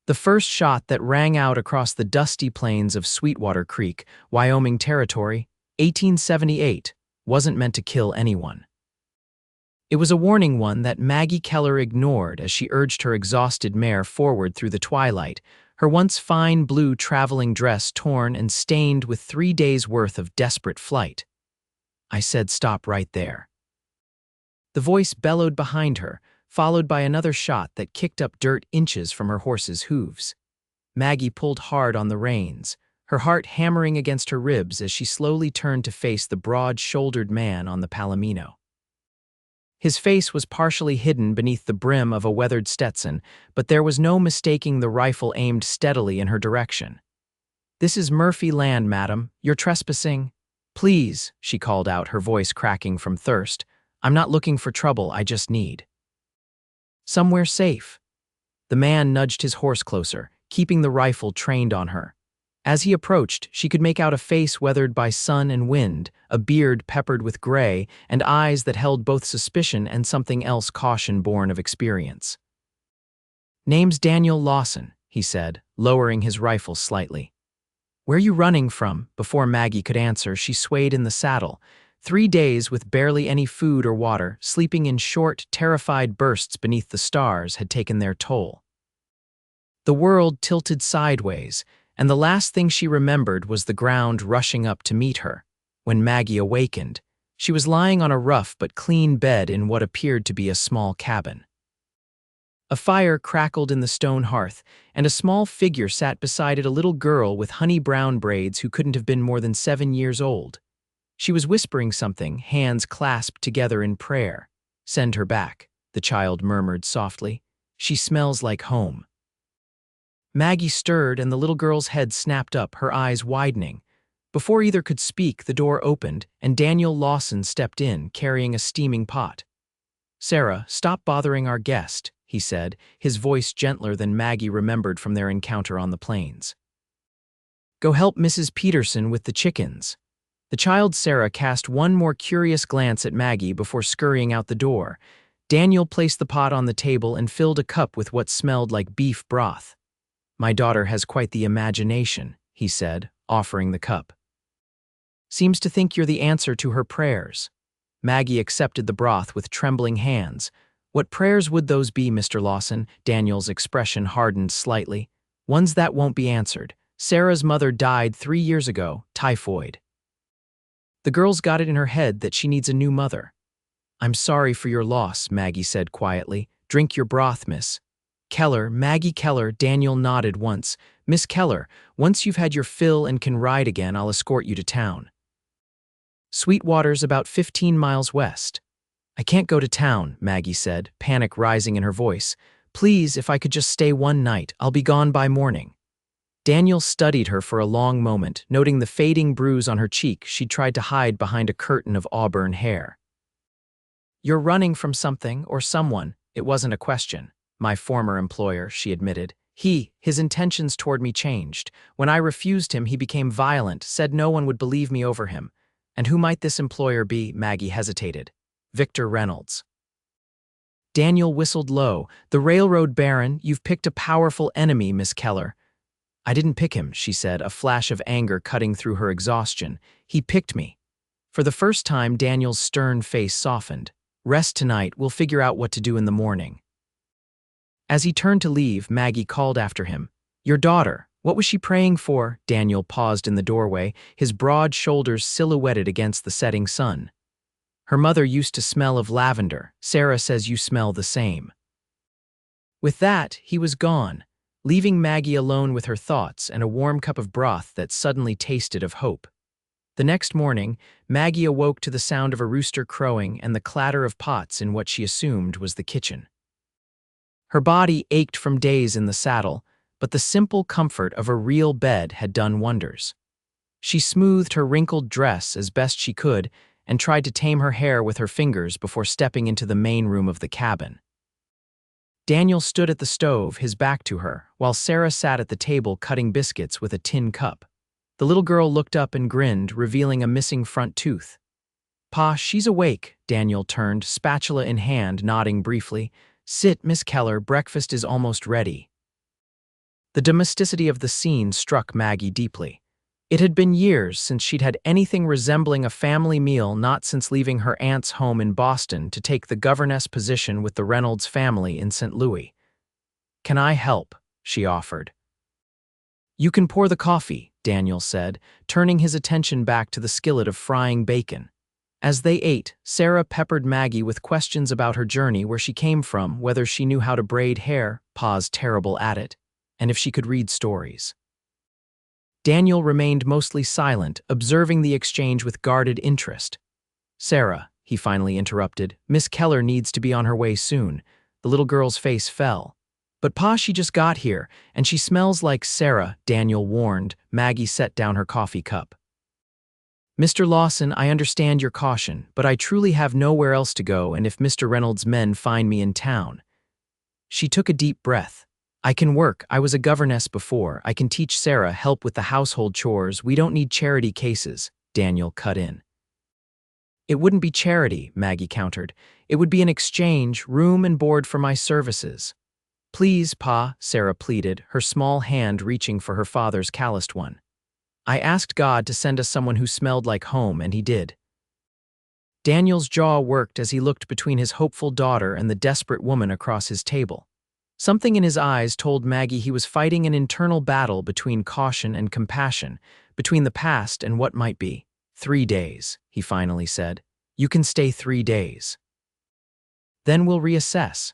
The first shot that rang out across the dusty plains of Sweetwater Creek, Wyoming Territory, 1878, wasn't meant to kill anyone. It was a warning one that Maggie Keller ignored as she urged her exhausted mare forward through the twilight, her once fine blue traveling dress torn and stained with 3 days' worth of desperate flight. I said, "Stop right there." The voice bellowed behind her, followed by another shot that kicked up dirt inches from her horse's hooves. Maggie pulled hard on the reins, her heart hammering against her ribs as she slowly turned to face the broad-shouldered man on the palomino. His face was partially hidden beneath the brim of a weathered Stetson, but there was no mistaking the rifle aimed steadily in her direction. "This is Murphy land, madam. You're trespassing." "Please," she called out, her voice cracking from thirst. "I'm not looking for trouble, I just need somewhere safe." The man nudged his horse closer, keeping the rifle trained on her. As he approached, she could make out a face weathered by sun and wind, a beard peppered with gray, and eyes that held both suspicion and something else, caution born of experience. "Name's Daniel Lawson," he said, lowering his rifle slightly. "Where you running from?" Before Maggie could answer, she swayed in the saddle. 3 days with barely any food or water, sleeping in short, terrified bursts beneath the stars, had taken their toll. The world tilted sideways, and the last thing she remembered was the ground rushing up to meet her. When Maggie awakened, she was lying on a rough but clean bed in what appeared to be a small cabin. A fire crackled in the stone hearth, and a small figure sat beside it, a little girl with honey-brown braids who couldn't have been more than 7 years old. She was whispering something, hands clasped together in prayer. "Send her back," the child murmured softly. "She smells like home." Maggie stirred, and the little girl's head snapped up, her eyes widening. Before either could speak, the door opened, and Daniel Lawson stepped in, carrying a steaming pot. "Sarah, stop bothering our guest," he said, his voice gentler than Maggie remembered from their encounter on the plains. "Go help Mrs. Peterson with the chickens." The child Sarah cast one more curious glance at Maggie before scurrying out the door. Daniel placed the pot on the table and filled a cup with what smelled like beef broth. "My daughter has quite the imagination," he said, offering the cup. "Seems to think you're the answer to her prayers." Maggie accepted the broth with trembling hands. "What prayers would those be, Mr. Lawson?" Daniel's expression hardened slightly. "Ones that won't be answered. Sarah's mother died 3 years ago, typhoid. The girl's got it in her head that she needs a new mother." "I'm sorry for your loss," Maggie said quietly. "Drink your broth, Miss Keller." "Maggie Keller," Daniel nodded once. "Miss Keller, once you've had your fill and can ride again, I'll escort you to town. Sweetwater's about 15 miles west." "I can't go to town," Maggie said, panic rising in her voice. "Please, if I could just stay one night, I'll be gone by morning." Daniel studied her for a long moment, noting the fading bruise on her cheek she'd tried to hide behind a curtain of auburn hair. "You're running from something or someone." "It wasn't a question. My former employer," she admitted. His intentions toward me changed. When I refused him, he became violent, said no one would believe me over him." "And who might this employer be?" Maggie hesitated. "Victor Reynolds." Daniel whistled low. "The railroad baron. You've picked a powerful enemy, Miss Keller." "I didn't pick him," she said, a flash of anger cutting through her exhaustion. "He picked me." For the first time, Daniel's stern face softened. "Rest tonight, we'll figure out what to do in the morning." As he turned to leave, Maggie called after him. "Your daughter, what was she praying for?" Daniel paused in the doorway, his broad shoulders silhouetted against the setting sun. "Her mother used to smell of lavender. Sarah says you smell the same." With that, he was gone, leaving Maggie alone with her thoughts and a warm cup of broth that suddenly tasted of hope. The next morning, Maggie awoke to the sound of a rooster crowing and the clatter of pots in what she assumed was the kitchen. Her body ached from days in the saddle, but the simple comfort of a real bed had done wonders. She smoothed her wrinkled dress as best she could and tried to tame her hair with her fingers before stepping into the main room of the cabin. Daniel stood at the stove, his back to her, while Sarah sat at the table cutting biscuits with a tin cup. The little girl looked up and grinned, revealing a missing front tooth. "Pa, she's awake." Daniel turned, spatula in hand, nodding briefly. "Sit, Miss Keller, breakfast is almost ready." The domesticity of the scene struck Maggie deeply. It had been years since she'd had anything resembling a family meal, not since leaving her aunt's home in Boston to take the governess position with the Reynolds family in St. Louis. "Can I help?" she offered. "You can pour the coffee," Daniel said, turning his attention back to the skillet of frying bacon. As they ate, Sarah peppered Maggie with questions about her journey, where she came from, whether she knew how to braid hair, Pa's terrible at it, and if she could read stories. Daniel remained mostly silent, observing the exchange with guarded interest. "Sarah," he finally interrupted, "Miss Keller needs to be on her way soon." The little girl's face fell. "But Pa, she just got here, and she smells like Sarah," Daniel warned. Maggie set down her coffee cup. "Mr. Lawson, I understand your caution, but I truly have nowhere else to go, and if Mr. Reynolds' men find me in town." She took a deep breath. "I can work. I was a governess before. I can teach Sarah, help with the household chores. We don't need charity cases," Daniel cut in. "It wouldn't be charity," Maggie countered. "It would be an exchange, room and board for my services." "Please, Pa," Sarah pleaded, her small hand reaching for her father's calloused one. "I asked God to send us someone who smelled like home, and he did." Daniel's jaw worked as he looked between his hopeful daughter and the desperate woman across his table. Something in his eyes told Maggie he was fighting an internal battle between caution and compassion, between the past and what might be. "3 days," he finally said. "You can stay 3 days. Then we'll reassess."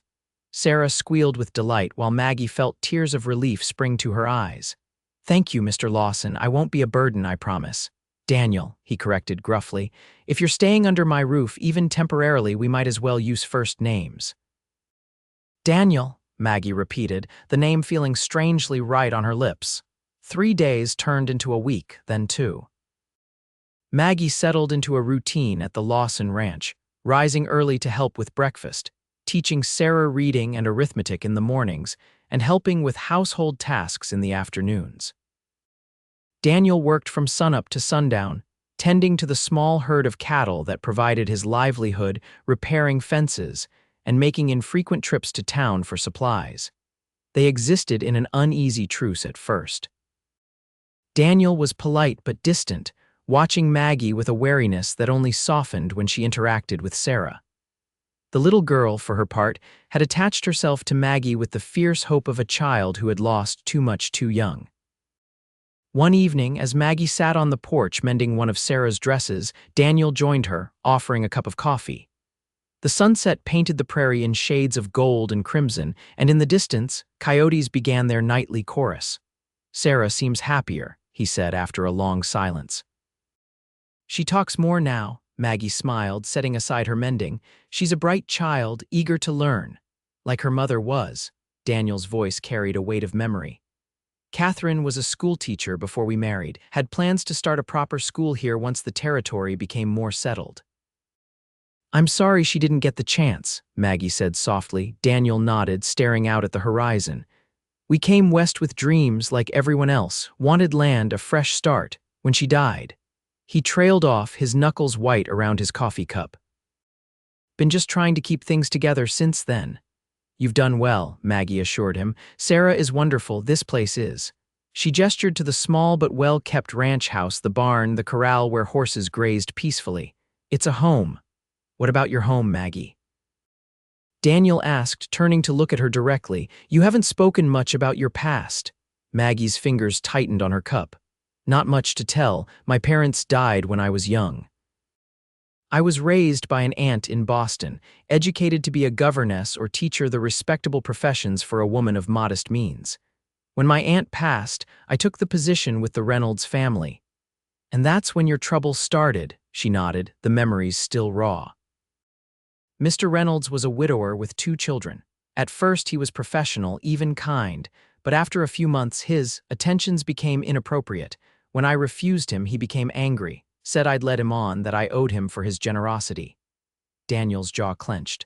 Sarah squealed with delight while Maggie felt tears of relief spring to her eyes. "Thank you, Mr. Lawson. I won't be a burden, I promise." "Daniel," he corrected gruffly, "if you're staying under my roof, even temporarily, we might as well use first names." "Daniel," Maggie repeated, the name feeling strangely right on her lips. 3 days turned into a week, then 2. Maggie settled into a routine at the Lawson ranch, rising early to help with breakfast, teaching Sarah reading and arithmetic in the mornings, and helping with household tasks in the afternoons. Daniel worked from sunup to sundown, tending to the small herd of cattle that provided his livelihood, repairing fences, and making infrequent trips to town for supplies. They existed in an uneasy truce at first. Daniel was polite but distant, watching Maggie with a wariness that only softened when she interacted with Sarah. The little girl, for her part, had attached herself to Maggie with the fierce hope of a child who had lost too much too young. One evening, as Maggie sat on the porch mending one of Sarah's dresses, Daniel joined her, offering a cup of coffee. The sunset painted the prairie in shades of gold and crimson, and in the distance, coyotes began their nightly chorus. "Sarah seems happier," he said after a long silence. "She talks more now," Maggie smiled, setting aside her mending. "She's a bright child, eager to learn." "Like her mother was." Daniel's voice carried a weight of memory. "Catherine was a schoolteacher before we married, had plans to start a proper school here once the territory became more settled." "I'm sorry she didn't get the chance," Maggie said softly. Daniel nodded, staring out at the horizon. "We came west with dreams like everyone else, wanted land, a fresh start, when she died." He trailed off, his knuckles white around his coffee cup. "Been just trying to keep things together since then." "You've done well," Maggie assured him. "Sarah is wonderful, this place is." She gestured to the small but well-kept ranch house, the barn, the corral where horses grazed peacefully. "It's a home." "What about your home, Maggie?" Daniel asked, turning to look at her directly. "You haven't spoken much about your past." Maggie's fingers tightened on her cup. "Not much to tell. My parents died when I was young. I was raised by an aunt in Boston, educated to be a governess or teacher, the respectable professions for a woman of modest means. When my aunt passed, I took the position with the Reynolds family. And that's when your trouble started," she nodded, the memories still raw. "Mr. Reynolds was a widower with 2 children. At first he was professional, even kind, but after a few months his attentions became inappropriate. When I refused him, he became angry, said I'd led him on, that I owed him for his generosity." Daniel's jaw clenched.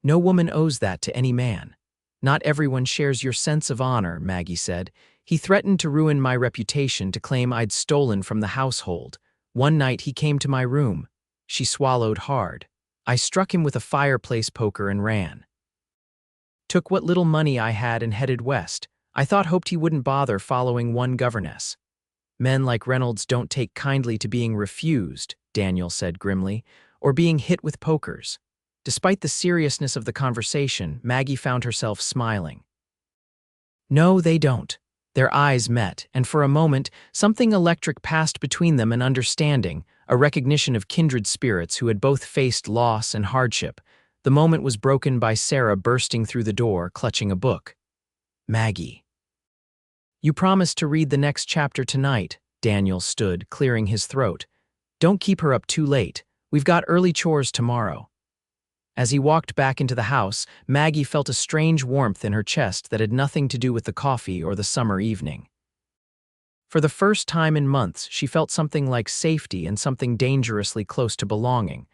"No woman owes that to any man. Not everyone shares your sense of honor," Maggie said. "He threatened to ruin my reputation, to claim I'd stolen from the household. One night he came to my room." She swallowed hard. "I struck him with a fireplace poker and ran. Took what little money I had and headed west. I hoped he wouldn't bother following one governess. Men like Reynolds don't take kindly to being refused, Daniel said grimly, or being hit with pokers. Despite the seriousness of the conversation, Maggie found herself smiling. No, they don't. Their eyes met, and for a moment, something electric passed between them, an understanding, a recognition of kindred spirits who had both faced loss and hardship. The moment was broken by Sarah bursting through the door, clutching a book. Maggie. You promised to read the next chapter tonight, Daniel stood, clearing his throat. Don't keep her up too late. We've got early chores tomorrow. As he walked back into the house, Maggie felt a strange warmth in her chest that had nothing to do with the coffee or the summer evening. For the first time in months, she felt something like safety and something dangerously close to belonging.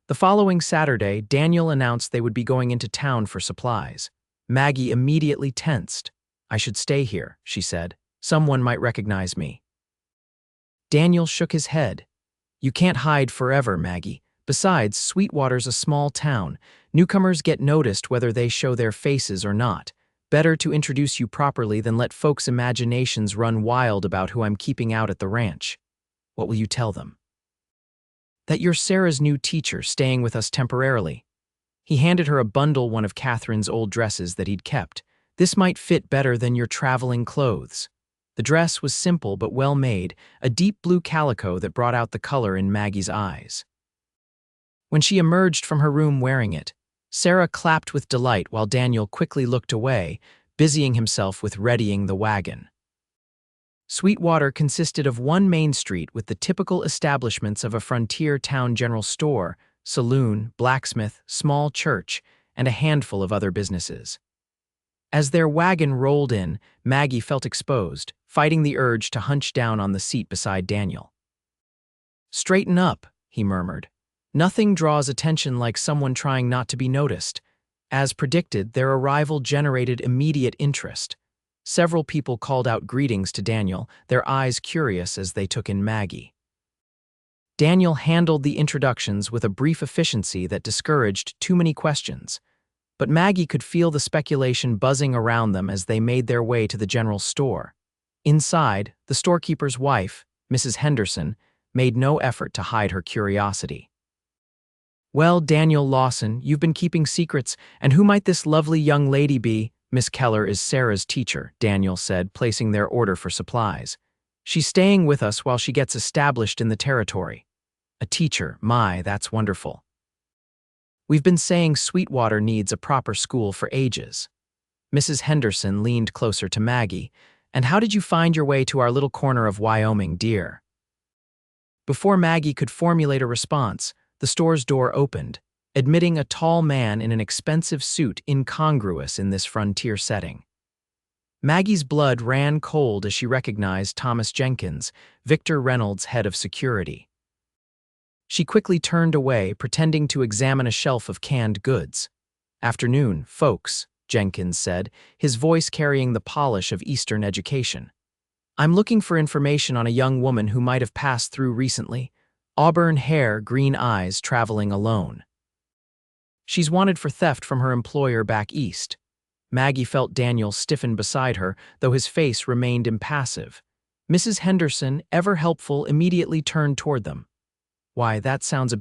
The following Saturday, Daniel announced they would be going into town for supplies. Maggie immediately tensed. I should stay here, she said. Someone might recognize me. Daniel shook his head. You can't hide forever, Maggie. Besides, Sweetwater's a small town. Newcomers get noticed whether they show their faces or not. Better to introduce you properly than let folks' imaginations run wild about who I'm keeping out at the ranch. What will you tell them? That you're Sarah's new teacher staying with us temporarily. He handed her a bundle, one of Catherine's old dresses that he'd kept. This might fit better than your traveling clothes. The dress was simple but well made, a deep blue calico that brought out the color in Maggie's eyes. When she emerged from her room wearing it, Sarah clapped with delight while Daniel quickly looked away, busying himself with readying the wagon. Sweetwater consisted of one main street with the typical establishments of a frontier town: general store, saloon, blacksmith, small church, and a handful of other businesses. As their wagon rolled in, Maggie felt exposed, fighting the urge to hunch down on the seat beside Daniel. Straighten up, he murmured. Nothing draws attention like someone trying not to be noticed. As predicted, their arrival generated immediate interest. Several people called out greetings to Daniel, their eyes curious as they took in Maggie. Daniel handled the introductions with a brief efficiency that discouraged too many questions. But Maggie could feel the speculation buzzing around them as they made their way to the general store. Inside, the storekeeper's wife, Mrs. Henderson, made no effort to hide her curiosity. Well, Daniel Lawson, you've been keeping secrets, and who might this lovely young lady be? Miss Keller is Sarah's teacher, Daniel said, placing their order for supplies. She's staying with us while she gets established in the territory. A teacher, my, that's wonderful. We've been saying Sweetwater needs a proper school for ages. Mrs. Henderson leaned closer to Maggie. And how did you find your way to our little corner of Wyoming, dear? Before Maggie could formulate a response, the store's door opened, admitting a tall man in an expensive suit incongruous in this frontier setting. Maggie's blood ran cold as she recognized Thomas Jenkins, Victor Reynolds' head of security. She quickly turned away, pretending to examine a shelf of canned goods. Afternoon, folks, Jenkins said, his voice carrying the polish of Eastern education. I'm looking for information on a young woman who might have passed through recently. Auburn hair, green eyes, traveling alone. She's wanted for theft from her employer back east. Maggie felt Daniel stiffen beside her, though his face remained impassive. Mrs. Henderson, ever helpful, immediately turned toward them. Why, that sounds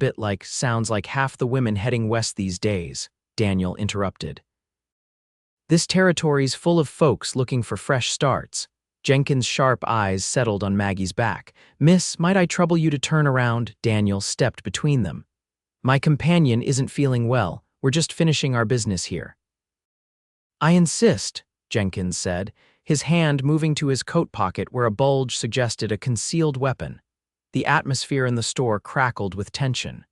like half the women heading west these days, Daniel interrupted. This territory's full of folks looking for fresh starts. Jenkins' sharp eyes settled on Maggie's back. Miss, might I trouble you to turn around? Daniel stepped between them. My companion isn't feeling well. We're just finishing our business here. I insist, Jenkins said, his hand moving to his coat pocket where a bulge suggested a concealed weapon. The atmosphere in the store crackled with tension.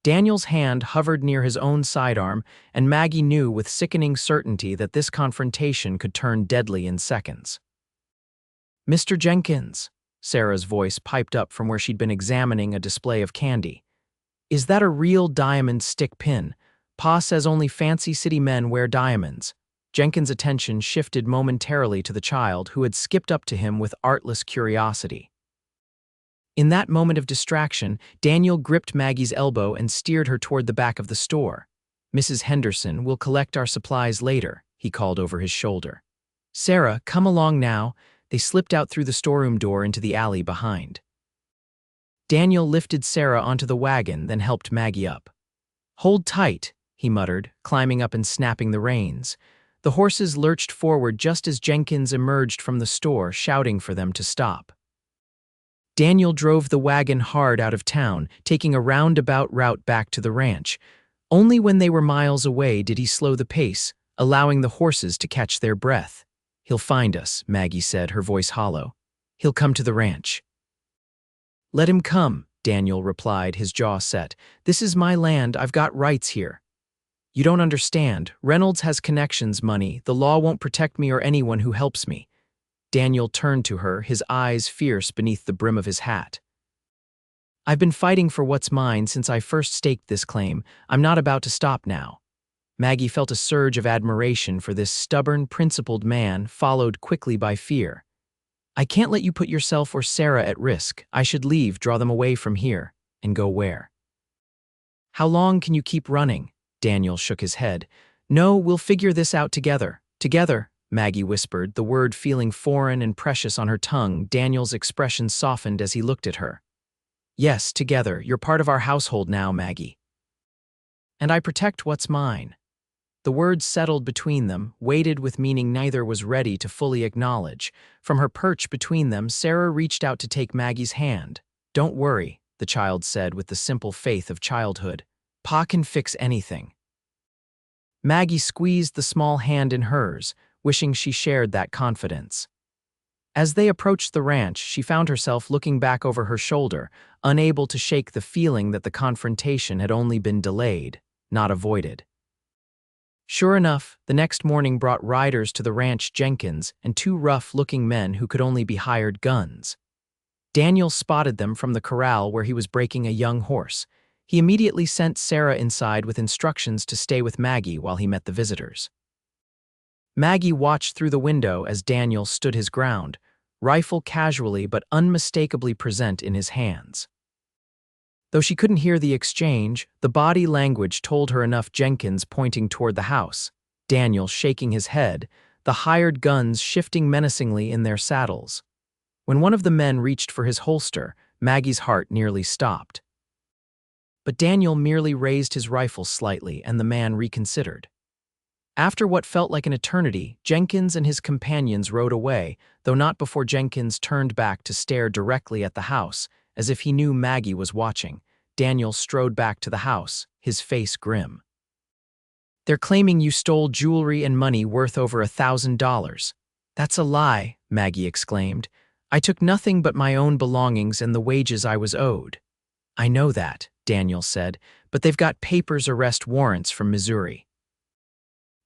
Daniel's hand hovered near his own sidearm, and Maggie knew with sickening certainty that this confrontation could turn deadly in seconds. Mr. Jenkins, Sarah's voice piped up from where she'd been examining a display of candy. Is that a real diamond stick pin? Pa says only fancy city men wear diamonds. Jenkins' attention shifted momentarily to the child who had skipped up to him with artless curiosity. In that moment of distraction, Daniel gripped Maggie's elbow and steered her toward the back of the store. Mrs. Henderson will collect our supplies later, he called over his shoulder. Sarah, come along now. They slipped out through the storeroom door into the alley behind. Daniel lifted Sarah onto the wagon, then helped Maggie up. Hold tight, he muttered, climbing up and snapping the reins. The horses lurched forward just as Jenkins emerged from the store, shouting for them to stop. Daniel drove the wagon hard out of town, taking a roundabout route back to the ranch. Only when they were miles away did he slow the pace, allowing the horses to catch their breath. He'll find us, Maggie said, her voice hollow. He'll come to the ranch. Let him come, Daniel replied, his jaw set. This is my land, I've got rights here. You don't understand. Reynolds has connections, money. The law won't protect me or anyone who helps me. Daniel turned to her, his eyes fierce beneath the brim of his hat. I've been fighting for what's mine since I first staked this claim. I'm not about to stop now. Maggie felt a surge of admiration for this stubborn, principled man, followed quickly by fear. I can't let you put yourself or Sarah at risk. I should leave, draw them away from here. And go where? How long can you keep running? Daniel shook his head. No, we'll figure this out together. Together, Maggie whispered, the word feeling foreign and precious on her tongue. Daniel's expression softened as he looked at her. Yes, together. You're part of our household now, Maggie. And I protect what's mine. The words settled between them, weighted with meaning neither was ready to fully acknowledge. From her perch between them, Sarah reached out to take Maggie's hand. Don't worry, the child said with the simple faith of childhood. Pa can fix anything. Maggie squeezed the small hand in hers, wishing she shared that confidence. As they approached the ranch, she found herself looking back over her shoulder, unable to shake the feeling that the confrontation had only been delayed, not avoided. Sure enough, the next morning brought riders to the ranch, Jenkins and two rough-looking men who could only be hired guns. Daniel spotted them from the corral where he was breaking a young horse. He immediately sent Sarah inside with instructions to stay with Maggie while he met the visitors. Maggie watched through the window as Daniel stood his ground, rifle casually but unmistakably present in his hands. Though she couldn't hear the exchange, the body language told her enough. Jenkins pointing toward the house, Daniel shaking his head, the hired guns shifting menacingly in their saddles. When one of the men reached for his holster, Maggie's heart nearly stopped. But Daniel merely raised his rifle slightly and the man reconsidered. After what felt like an eternity, Jenkins and his companions rode away, though not before Jenkins turned back to stare directly at the house, as if he knew Maggie was watching. Daniel strode back to the house, his face grim. They're claiming you stole jewelry and money worth over $1,000. That's a lie, Maggie exclaimed. I took nothing but my own belongings and the wages I was owed. I know that, Daniel said, but they've got papers arrest warrants from Missouri.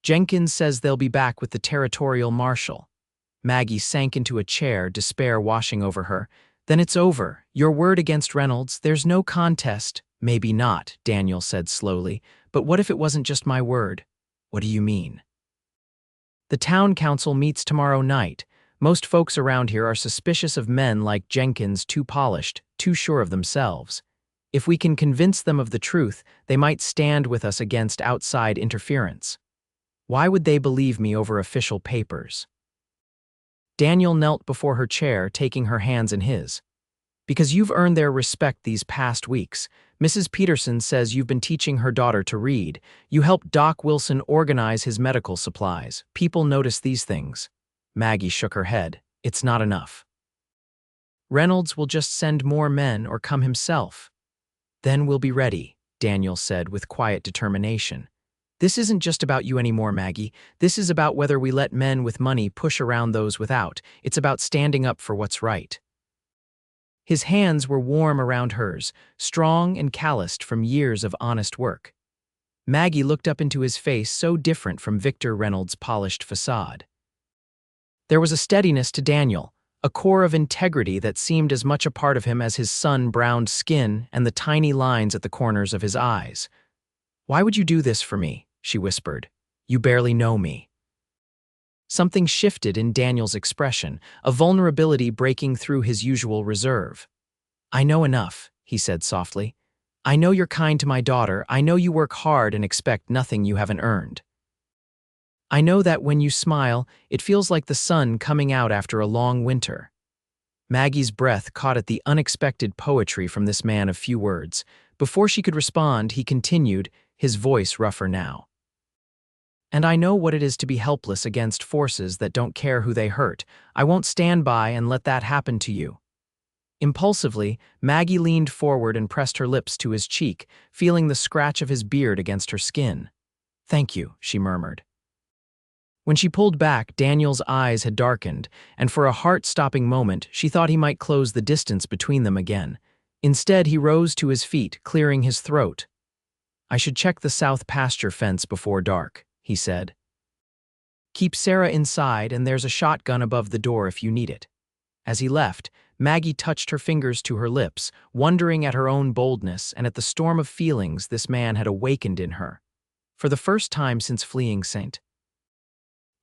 Jenkins says they'll be back with the territorial marshal. Maggie sank into a chair, despair washing over her. Then it's over. Your word against Reynolds, there's no contest. Maybe not, Daniel said slowly, but what if it wasn't just my word? What do you mean? The town council meets tomorrow night. Most folks around here are suspicious of men like Jenkins, too polished, too sure of themselves. If we can convince them of the truth, they might stand with us against outside interference. Why would they believe me over official papers? Daniel knelt before her chair, taking her hands in his. Because you've earned their respect these past weeks. Mrs. Peterson says you've been teaching her daughter to read. You helped Doc Wilson organize his medical supplies. People notice these things. Maggie shook her head. It's not enough. Reynolds will just send more men or come himself. Then we'll be ready, Daniel said with quiet determination. This isn't just about you anymore, Maggie. This is about whether we let men with money push around those without. It's about standing up for what's right. His hands were warm around hers, strong and calloused from years of honest work. Maggie looked up into his face, so different from Victor Reynolds' polished facade. There was a steadiness to Daniel, a core of integrity that seemed as much a part of him as his sun-browned skin and the tiny lines at the corners of his eyes. Why would you do this for me? She whispered. You barely know me. Something shifted in Daniel's expression, a vulnerability breaking through his usual reserve. I know enough, he said softly. I know you're kind to my daughter. I know you work hard and expect nothing you haven't earned. I know that when you smile, it feels like the sun coming out after a long winter." Maggie's breath caught at the unexpected poetry from this man of few words. Before she could respond, he continued, his voice rougher now. "And I know what it is to be helpless against forces that don't care who they hurt. I won't stand by and let that happen to you." Impulsively, Maggie leaned forward and pressed her lips to his cheek, feeling the scratch of his beard against her skin. "Thank you," she murmured. When she pulled back, Daniel's eyes had darkened, and for a heart-stopping moment, she thought he might close the distance between them again. Instead, he rose to his feet, clearing his throat. "I should check the south pasture fence before dark," he said. "Keep Sarah inside, and there's a shotgun above the door if you need it." As he left, Maggie touched her fingers to her lips, wondering at her own boldness and at the storm of feelings this man had awakened in her. For the first time since fleeing St.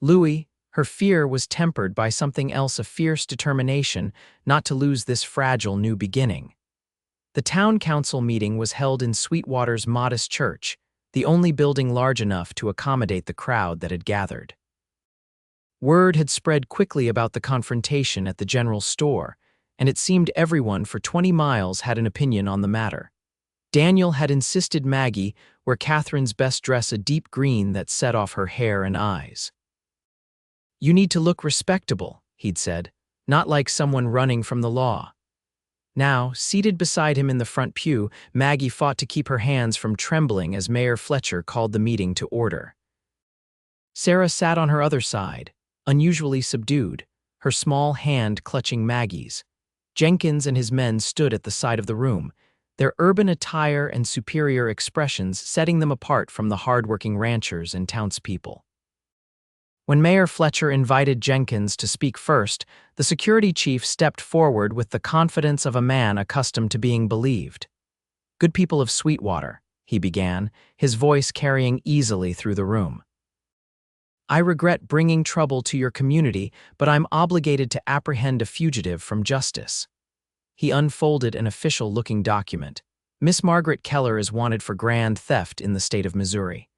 Louis, her fear was tempered by something else, a fierce determination not to lose this fragile new beginning. The town council meeting was held in Sweetwater's modest church, the only building large enough to accommodate the crowd that had gathered. Word had spread quickly about the confrontation at the general store, and it seemed everyone for 20 miles had an opinion on the matter. Daniel had insisted Maggie wear Catherine's best dress, a deep green that set off her hair and eyes. "You need to look respectable," he'd said, "not like someone running from the law." Now, seated beside him in the front pew, Maggie fought to keep her hands from trembling as Mayor Fletcher called the meeting to order. Sarah sat on her other side, unusually subdued, her small hand clutching Maggie's. Jenkins and his men stood at the side of the room, their urban attire and superior expressions setting them apart from the hard-working ranchers and townspeople. When Mayor Fletcher invited Jenkins to speak first, the security chief stepped forward with the confidence of a man accustomed to being believed. "Good people of Sweetwater," he began, his voice carrying easily through the room. "I regret bringing trouble to your community, but I'm obligated to apprehend a fugitive from justice." He unfolded an official-looking document. "Miss Margaret Keller is wanted for grand theft in the state of Missouri.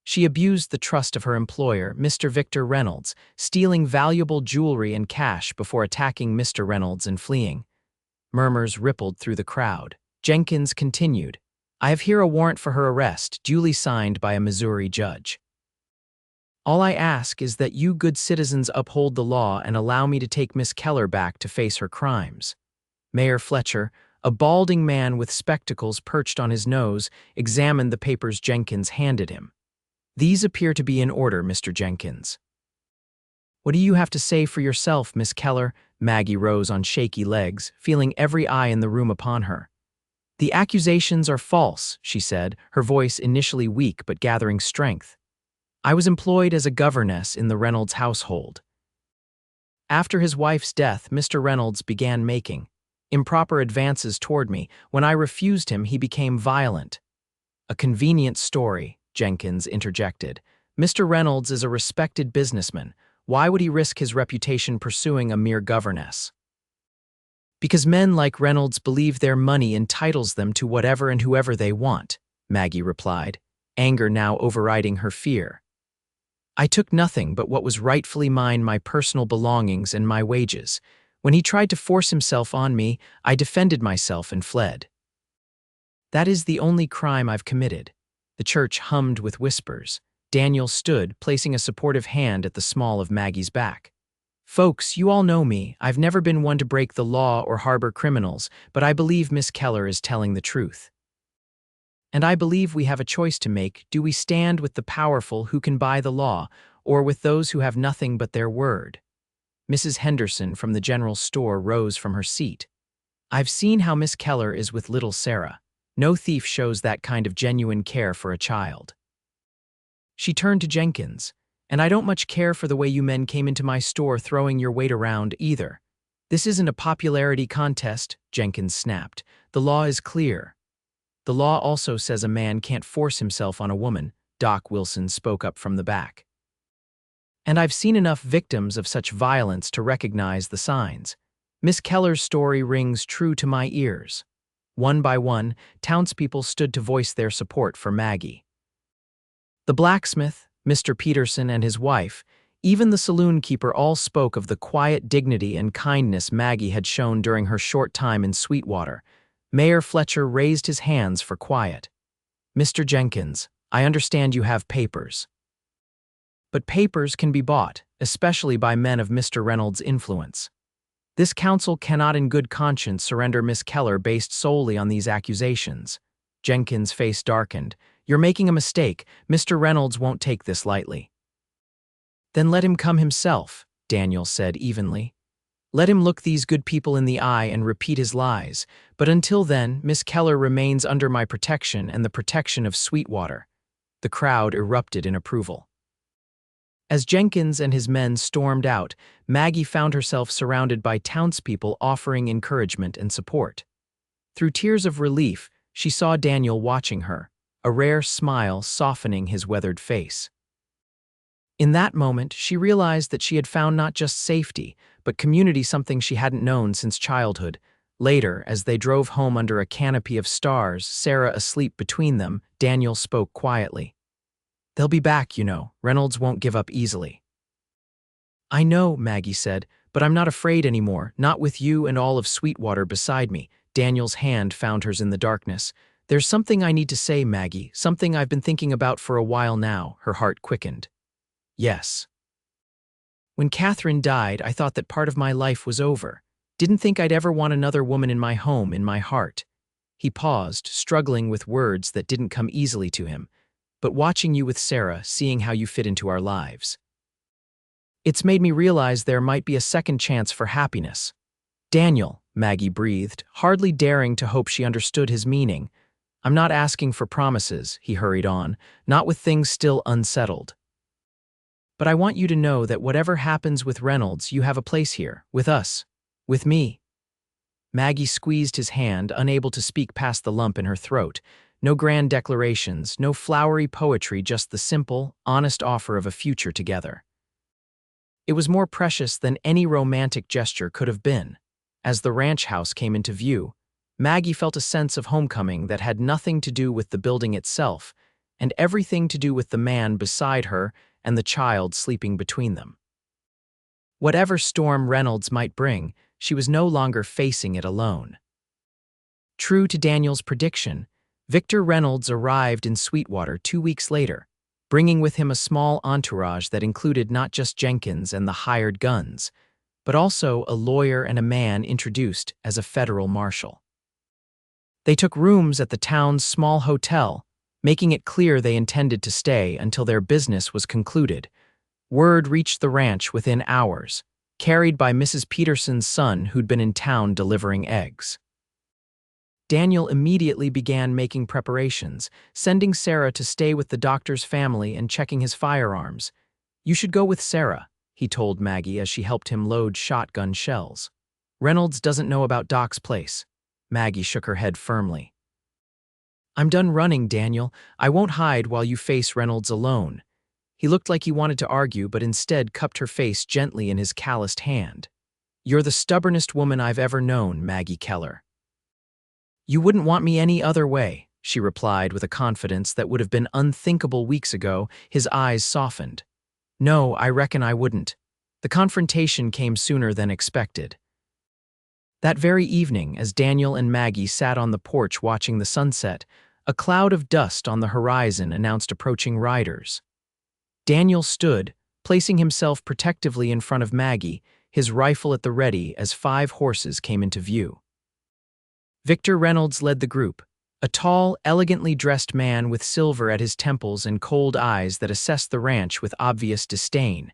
She abused the trust of her employer, Mr. Victor Reynolds, stealing valuable jewelry and cash before attacking Mr. Reynolds and fleeing." Murmurs rippled through the crowd. Jenkins continued, "I have here a warrant for her arrest, duly signed by a Missouri judge. All I ask is that you good citizens uphold the law and allow me to take Miss Keller back to face her crimes." Mayor Fletcher, a balding man with spectacles perched on his nose, examined the papers Jenkins handed him. "These appear to be in order, Mr. Jenkins." "What do you have to say for yourself, Miss Keller?" Maggie rose on shaky legs, feeling every eye in the room upon her. "The accusations are false," she said, her voice initially weak but gathering strength. "I was employed as a governess in the Reynolds household. After his wife's death, Mr. Reynolds began making improper advances toward me. When I refused him, he became violent." "A convenient story," Jenkins interjected. "Mr. Reynolds is a respected businessman. Why would he risk his reputation pursuing a mere governess?" "Because men like Reynolds believe their money entitles them to whatever and whoever they want," Maggie replied, anger now overriding her fear. "I took nothing but what was rightfully mine, my personal belongings and my wages. When he tried to force himself on me, I defended myself and fled. That is the only crime I've committed." The church hummed with whispers. Daniel stood, placing a supportive hand at the small of Maggie's back. "Folks, you all know me. I've never been one to break the law or harbor criminals, but I believe Miss Keller is telling the truth. And I believe we have a choice to make. Do we stand with the powerful who can buy the law, or with those who have nothing but their word?" Mrs. Henderson from the general store rose from her seat. "I've seen how Miss Keller is with little Sarah. No thief shows that kind of genuine care for a child." She turned to Jenkins. "And I don't much care for the way you men came into my store throwing your weight around either. This isn't a popularity contest," Jenkins snapped. "The law is clear." "The law also says a man can't force himself on a woman," Doc Wilson spoke up from the back. "And I've seen enough victims of such violence to recognize the signs. Miss Keller's story rings true to my ears." One by one, townspeople stood to voice their support for Maggie. The blacksmith, Mr. Peterson and his wife, even the saloon keeper, all spoke of the quiet dignity and kindness Maggie had shown during her short time in Sweetwater. Mayor Fletcher raised his hands for quiet. "Mr. Jenkins, I understand you have papers. But papers can be bought, especially by men of Mr. Reynolds' influence. This council cannot in good conscience surrender Miss Keller based solely on these accusations." Jenkins' face darkened. "You're making a mistake. Mr. Reynolds won't take this lightly." "Then let him come himself," Daniel said evenly. "Let him look these good people in the eye and repeat his lies. But until then, Miss Keller remains under my protection and the protection of Sweetwater." The crowd erupted in approval. As Jenkins and his men stormed out, Maggie found herself surrounded by townspeople offering encouragement and support. Through tears of relief, she saw Daniel watching her, a rare smile softening his weathered face. In that moment, she realized that she had found not just safety, but community, something she hadn't known since childhood. Later, as they drove home under a canopy of stars, Sarah asleep between them, Daniel spoke quietly. "They'll be back, you know. Reynolds won't give up easily." "I know," Maggie said, "but I'm not afraid anymore, not with you and all of Sweetwater beside me." Daniel's hand found hers in the darkness. "There's something I need to say, Maggie, something I've been thinking about for a while now." Her heart quickened. "Yes. When Catherine died, I thought that part of my life was over. Didn't think I'd ever want another woman in my home, in my heart." He paused, struggling with words that didn't come easily to him. "But watching you with Sarah, seeing how you fit into our lives, it's made me realize there might be a second chance for happiness." "Daniel," Maggie breathed, hardly daring to hope she understood his meaning. "I'm not asking for promises," he hurried on, "not with things still unsettled. But I want you to know that whatever happens with Reynolds, you have a place here, with us, with me." Maggie squeezed his hand, unable to speak past the lump in her throat. No grand declarations, no flowery poetry, just the simple, honest offer of a future together. It was more precious than any romantic gesture could have been. As the ranch house came into view, Maggie felt a sense of homecoming that had nothing to do with the building itself, and everything to do with the man beside her and the child sleeping between them. Whatever storm Reynolds might bring, she was no longer facing it alone. True to Daniel's prediction, Victor Reynolds arrived in Sweetwater 2 weeks later, bringing with him a small entourage that included not just Jenkins and the hired guns, but also a lawyer and a man introduced as a federal marshal. They took rooms at the town's small hotel, making it clear they intended to stay until their business was concluded. Word reached the ranch within hours, carried by Mrs. Peterson's son who'd been in town delivering eggs. Daniel immediately began making preparations, sending Sarah to stay with the doctor's family and checking his firearms. "You should go with Sarah," he told Maggie as she helped him load shotgun shells. "Reynolds doesn't know about Doc's place." Maggie shook her head firmly. "I'm done running, Daniel. I won't hide while you face Reynolds alone." He looked like he wanted to argue, but instead cupped her face gently in his calloused hand. "You're the stubbornest woman I've ever known, Maggie Keller." "You wouldn't want me any other way," she replied with a confidence that would have been unthinkable weeks ago. His eyes softened. "No, I reckon I wouldn't." The confrontation came sooner than expected. That very evening, as Daniel and Maggie sat on the porch watching the sunset, a cloud of dust on the horizon announced approaching riders. Daniel stood, placing himself protectively in front of Maggie, his rifle at the ready as 5 horses came into view. Victor Reynolds led the group, a tall, elegantly dressed man with silver at his temples and cold eyes that assessed the ranch with obvious disdain.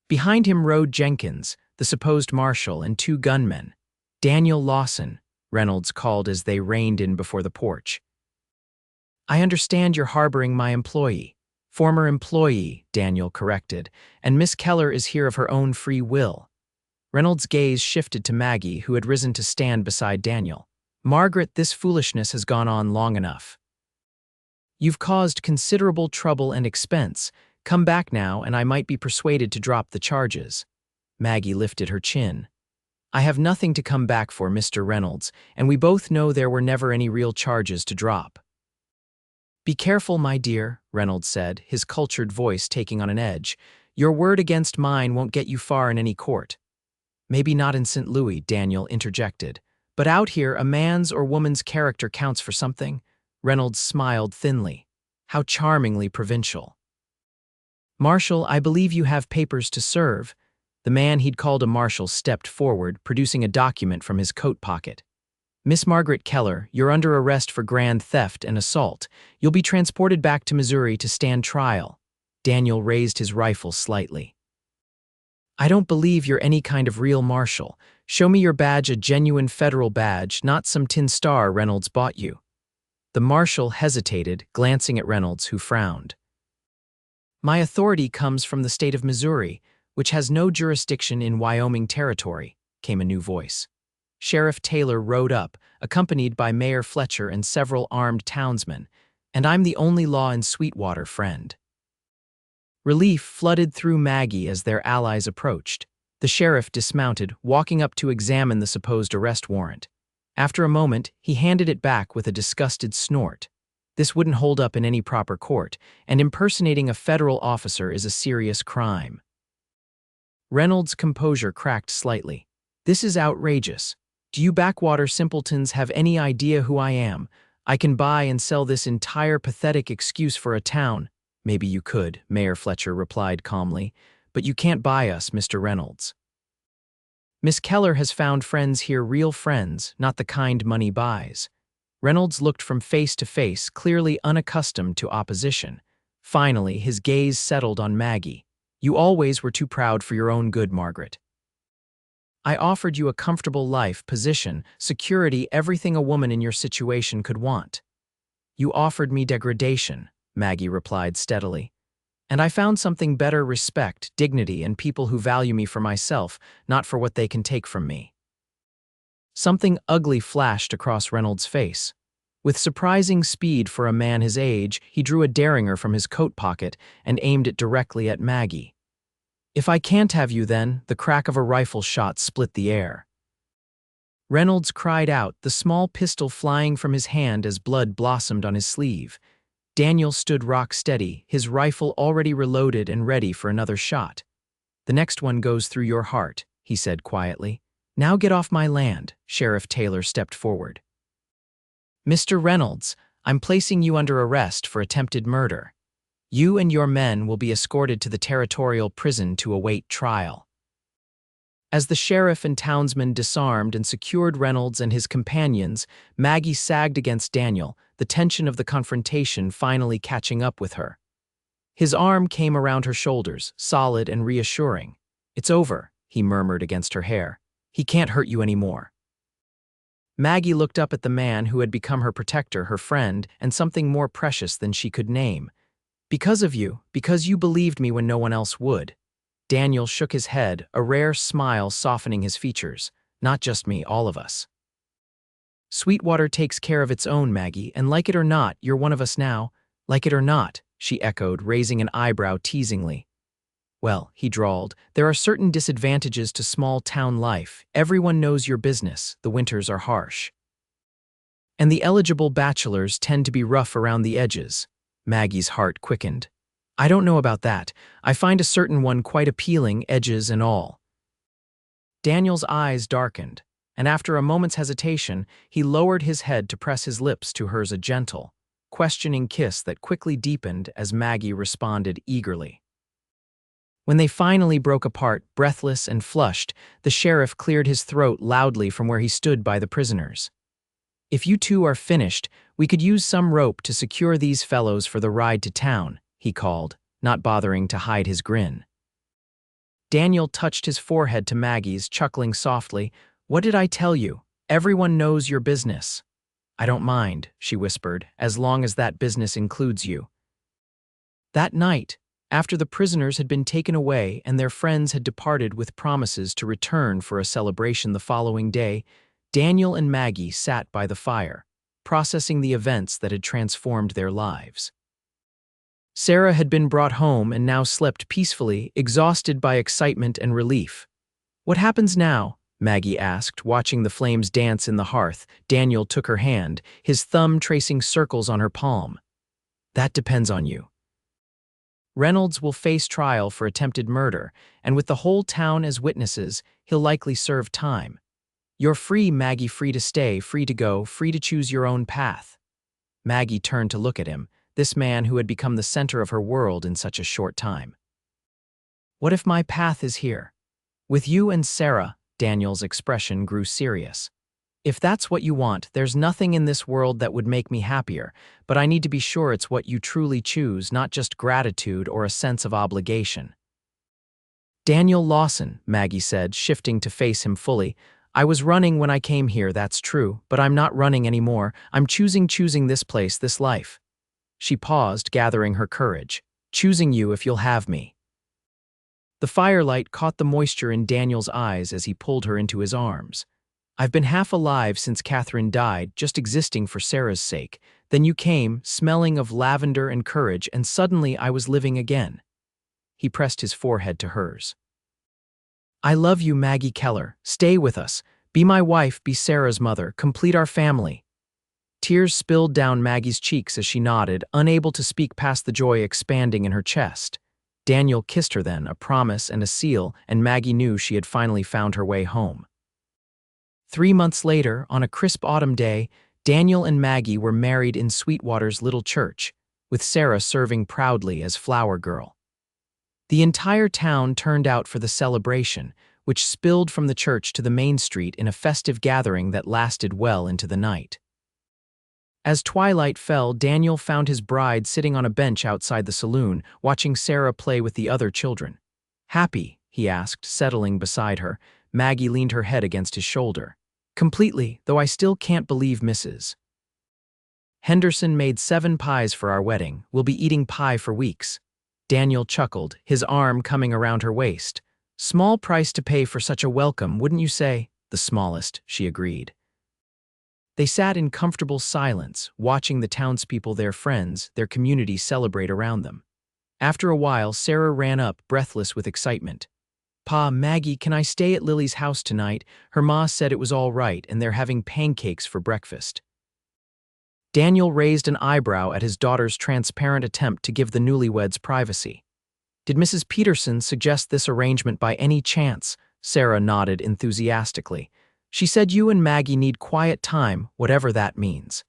Behind him rode Jenkins, the supposed marshal, and 2 gunmen. "Daniel Lawson," Reynolds called as they reined in before the porch. "I understand you're harboring my employee." "Former employee," Daniel corrected, "and Miss Keller is here of her own free will." Reynolds' gaze shifted to Maggie, who had risen to stand beside Daniel. "Margaret, this foolishness has gone on long enough. You've caused considerable trouble and expense. Come back now, and I might be persuaded to drop the charges." Maggie lifted her chin. "I have nothing to come back for, Mr. Reynolds, and we both know there were never any real charges to drop." Be careful, my dear, Reynolds said, his cultured voice taking on an edge. Your word against mine won't get you far in any court. Maybe not in St. Louis, Daniel interjected. But out here, a man's or woman's character counts for something. Reynolds smiled thinly. How charmingly provincial. Marshal, I believe you have papers to serve. The man he'd called a marshal stepped forward, producing a document from his coat pocket. Miss Margaret Keller, you're under arrest for grand theft and assault. You'll be transported back to Missouri to stand trial. Daniel raised his rifle slightly. I don't believe you're any kind of real marshal. Show me your badge, a genuine federal badge, not some tin star Reynolds bought you. The marshal hesitated, glancing at Reynolds, who frowned. My authority comes from the state of Missouri, which has no jurisdiction in Wyoming territory, came a new voice. Sheriff Taylor rode up, accompanied by Mayor Fletcher and several armed townsmen, and I'm the only law in Sweetwater, friend. Relief flooded through Maggie as their allies approached. The sheriff dismounted, walking up to examine the supposed arrest warrant. After a moment, he handed it back with a disgusted snort. This wouldn't hold up in any proper court, and impersonating a federal officer is a serious crime. Reynolds' composure cracked slightly. This is outrageous. Do you backwater simpletons have any idea who I am? I can buy and sell this entire pathetic excuse for a town. Maybe you could, Mayor Fletcher replied calmly, but you can't buy us, Mr. Reynolds. Miss Keller has found friends here, real friends, not the kind money buys. Reynolds looked from face to face, clearly unaccustomed to opposition. Finally, his gaze settled on Maggie. You always were too proud for your own good, Margaret. I offered you a comfortable life, position, security, everything a woman in your situation could want. You offered me degradation, Maggie replied steadily. And I found something better: respect, dignity, and people who value me for myself, not for what they can take from me. Something ugly flashed across Reynolds' face. With surprising speed for a man his age, he drew a derringer from his coat pocket and aimed it directly at Maggie. If I can't have you, then, the crack of a rifle shot split the air. Reynolds cried out, the small pistol flying from his hand as blood blossomed on his sleeve. Daniel stood rock steady, his rifle already reloaded and ready for another shot. The next one goes through your heart, he said quietly. Now get off my land, Sheriff Taylor stepped forward. Mr. Reynolds, I'm placing you under arrest for attempted murder. You and your men will be escorted to the territorial prison to await trial. As the sheriff and townsmen disarmed and secured Reynolds and his companions, Maggie sagged against Daniel, the tension of the confrontation finally catching up with her. His arm came around her shoulders, solid and reassuring. It's over, he murmured against her hair. He can't hurt you anymore. Maggie looked up at the man who had become her protector, her friend, and something more precious than she could name. Because of you, because you believed me when no one else would. Daniel shook his head, a rare smile softening his features. Not just me, all of us. Sweetwater takes care of its own, Maggie, and like it or not, you're one of us now. Like it or not, she echoed, raising an eyebrow teasingly. Well, he drawled, there are certain disadvantages to small-town life. Everyone knows your business. The winters are harsh. And the eligible bachelors tend to be rough around the edges. Maggie's heart quickened. I don't know about that. I find a certain one quite appealing, edges and all. Daniel's eyes darkened, and after a moment's hesitation, he lowered his head to press his lips to hers, a gentle, questioning kiss that quickly deepened as Maggie responded eagerly. When they finally broke apart, breathless and flushed, the sheriff cleared his throat loudly from where he stood by the prisoners. If you two are finished, we could use some rope to secure these fellows for the ride to town, he called, not bothering to hide his grin. Daniel touched his forehead to Maggie's, chuckling softly. What did I tell you? Everyone knows your business. I don't mind, she whispered, as long as that business includes you. That night, after the prisoners had been taken away and their friends had departed with promises to return for a celebration the following day, Daniel and Maggie sat by the fire, processing the events that had transformed their lives. Sarah had been brought home and now slept peacefully, exhausted by excitement and relief. What happens now? Maggie asked, watching the flames dance in the hearth. Daniel took her hand, his thumb tracing circles on her palm. That depends on you. Reynolds will face trial for attempted murder, and with the whole town as witnesses, he'll likely serve time. You're free, Maggie, free to stay, free to go, free to choose your own path. Maggie turned to look at him, this man who had become the center of her world in such a short time. What if my path is here? With you and Sarah, Daniel's expression grew serious. If that's what you want, there's nothing in this world that would make me happier, but I need to be sure it's what you truly choose, not just gratitude or a sense of obligation. Daniel Lawson, Maggie said, shifting to face him fully. I was running when I came here, that's true, but I'm not running anymore. I'm choosing this place, this life. She paused, gathering her courage. Choosing you if you'll have me. The firelight caught the moisture in Daniel's eyes as he pulled her into his arms. I've been half alive since Catherine died, just existing for Sarah's sake. Then you came, smelling of lavender and courage, and suddenly I was living again. He pressed his forehead to hers. I love you, Maggie Keller. Stay with us. Be my wife, be Sarah's mother, complete our family. Tears spilled down Maggie's cheeks as she nodded, unable to speak past the joy expanding in her chest. Daniel kissed her then, a promise and a seal, and Maggie knew she had finally found her way home. 3 months later, on a crisp autumn day, Daniel and Maggie were married in Sweetwater's little church, with Sarah serving proudly as flower girl. The entire town turned out for the celebration, which spilled from the church to the main street in a festive gathering that lasted well into the night. As twilight fell, Daniel found his bride sitting on a bench outside the saloon, watching Sarah play with the other children. Happy? He asked, settling beside her. Maggie leaned her head against his shoulder. Completely, though I still can't believe Mrs. Henderson made 7 pies for our wedding. We'll be eating pie for weeks. Daniel chuckled, his arm coming around her waist. Small price to pay for such a welcome, wouldn't you say? The smallest, she agreed. They sat in comfortable silence, watching the townspeople, their friends, their community celebrate around them. After a while, Sarah ran up, breathless with excitement. Pa, Maggie, can I stay at Lily's house tonight? Her ma said it was all right, and they're having pancakes for breakfast. Daniel raised an eyebrow at his daughter's transparent attempt to give the newlyweds privacy. Did Mrs. Peterson suggest this arrangement by any chance? Sarah nodded enthusiastically. She said you and Maggie need quiet time, whatever that means.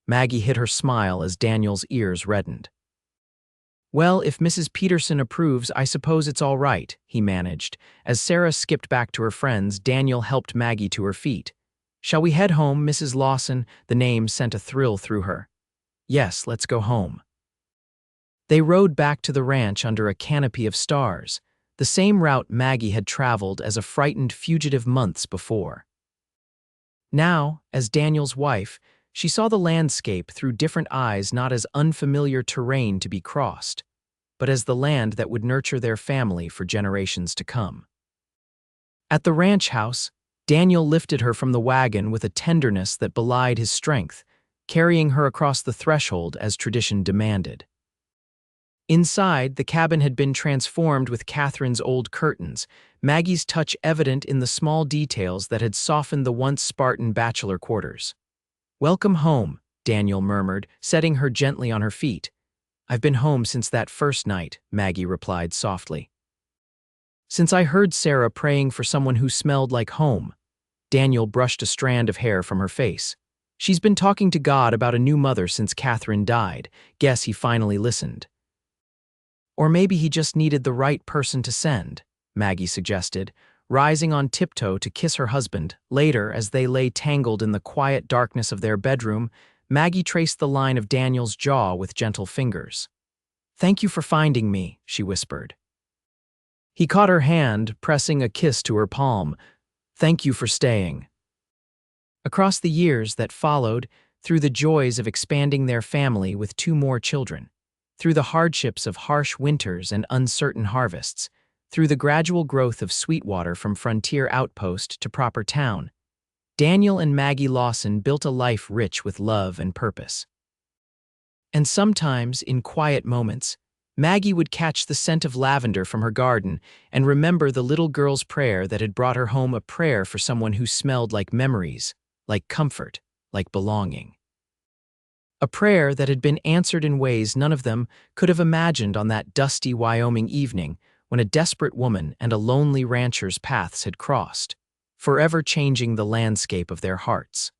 Maggie hid her smile as Daniel's ears reddened. Well, if Mrs. Peterson approves, I suppose it's all right, he managed. As Sarah skipped back to her friends, Daniel helped Maggie to her feet. Shall we head home, Mrs. Lawson? The name sent a thrill through her. Yes, let's go home. They rode back to the ranch under a canopy of stars, the same route Maggie had traveled as a frightened fugitive months before. Now, as Daniel's wife, she saw the landscape through different eyes, not as unfamiliar terrain to be crossed, but as the land that would nurture their family for generations to come. At the ranch house, Daniel lifted her from the wagon with a tenderness that belied his strength, carrying her across the threshold as tradition demanded. Inside, the cabin had been transformed with Catherine's old curtains, Maggie's touch evident in the small details that had softened the once Spartan bachelor quarters. Welcome home, Daniel murmured, setting her gently on her feet. I've been home since that first night, Maggie replied softly. Since I heard Sarah praying for someone who smelled like home. Daniel brushed a strand of hair from her face. She's been talking to God about a new mother since Catherine died. Guess he finally listened. Or maybe he just needed the right person to send, Maggie suggested, rising on tiptoe to kiss her husband. Later, as they lay tangled in the quiet darkness of their bedroom, Maggie traced the line of Daniel's jaw with gentle fingers. Thank you for finding me, she whispered. He caught her hand, pressing a kiss to her palm. Thank you for staying. Across the years that followed, through the joys of expanding their family with 2 more children, through the hardships of harsh winters and uncertain harvests, through the gradual growth of Sweetwater from frontier outpost to proper town, Daniel and Maggie Lawson built a life rich with love and purpose. And sometimes, in quiet moments, Maggie would catch the scent of lavender from her garden and remember the little girl's prayer that had brought her home, a prayer for someone who smelled like memories, like comfort, like belonging. A prayer that had been answered in ways none of them could have imagined on that dusty Wyoming evening when a desperate woman and a lonely rancher's paths had crossed, forever changing the landscape of their hearts.